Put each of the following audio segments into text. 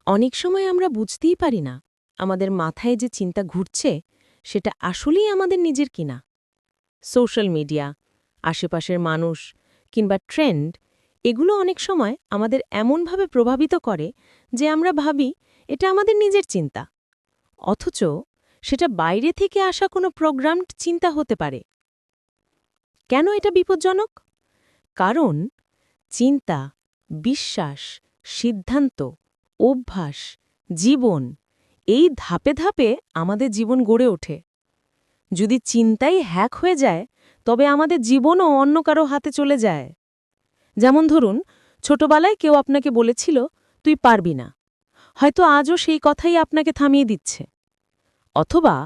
অনেক সময় আমরা বুঝতেই পারি না আমাদের মাথায় যে চিন্তা ঘুরছে সেটা আসলেই আমাদের নিজের কিনা। সোশ্যাল মিডিয়া, আশেপাশের মানুষ কিংবা ট্রেন্ড এগুলো অনেক সময় আমাদের এমনভাবে প্রভাবিত করে যে আমরা ভাবি এটা আমাদের নিজের চিন্তা, অথচ সেটা বাইরে থেকে আসা কোনো প্রোগ্রামড চিন্তা হতে পারে। কেন এটা বিপজ্জনক? কারণ চিন্তা, বিশ্বাস, সিদ্ধান্ত, অভ্যাস, জীবন এই ধাপে ধাপে আমাদের জীবন গড়ে ওঠে। যদি চিন্তাই হ্যাক হয়ে যায় তবে আমাদের জীবনও অন্য কারো হাতে চলে যায়। যেমন ধরুন, ছোটবেলায় কেউ আপনাকে বলেছিল তুই পারবি না, হয়তো আজও সেই কথাই আপনাকে থামিয়ে দিচ্ছে। অথবা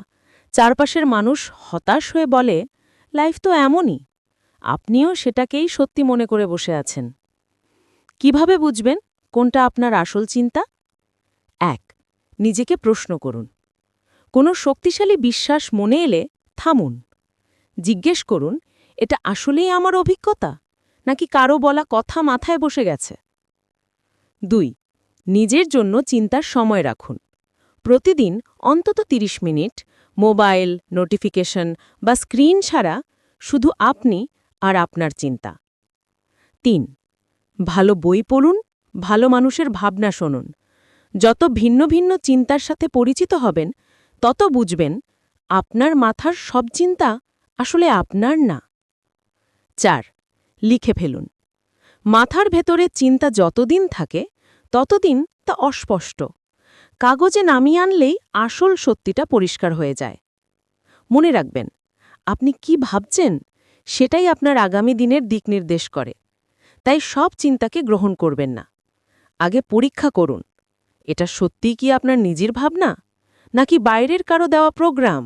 চারপাশের মানুষ হতাশ হয়ে বলে লাইফ তো এমনই, আপনিও সেটাকেই সত্যি মনে করে বসে আছেন। কিভাবে বুঝবেন কোনটা আপনার আসল চিন্তা? ১. নিজেকে প্রশ্ন করুন। কোনো শক্তিশালী বিশ্বাস মনে এলে থামুন। জিজ্ঞেস করুন, এটা আসলেই আমার অভিজ্ঞতা নাকি কারো বলা কথা মাথায় বসে গেছে? ২. নিজের জন্য চিন্তার সময় রাখুন। প্রতিদিন অন্তত ৩০ মিনিট মোবাইল, নোটিফিকেশন বা স্ক্রিন ছাড়া শুধু আপনি আর আপনার চিন্তা। ৩. ভালো বই পড়ুন, ভালো মানুষের ভাবনা শুনুন। যত ভিন্ন ভিন্ন চিন্তার সাথে পরিচিত হবেন তত বুঝবেন আপনার মাথার সব চিন্তা আসলে আপনার না। ৪. লিখে ফেলুন। মাথার ভেতরে চিন্তা যতদিন থাকে ততদিন তা অস্পষ্ট। কাগজে নামিয়ে আনলেই আসল সত্যিটা পরিষ্কার হয়ে যায়। মনে রাখবেন, আপনি কি ভাবছেন সেটাই আপনার আগামী দিনের দিক নির্দেশ করে। তাই সব চিন্তাকে গ্রহণ করবেন না। আগে পরীক্ষা করুন, এটা সত্যিই কি আপনার নিজের ভাবনা নাকি বাইরের কারো দেওয়া প্রোগ্রাম।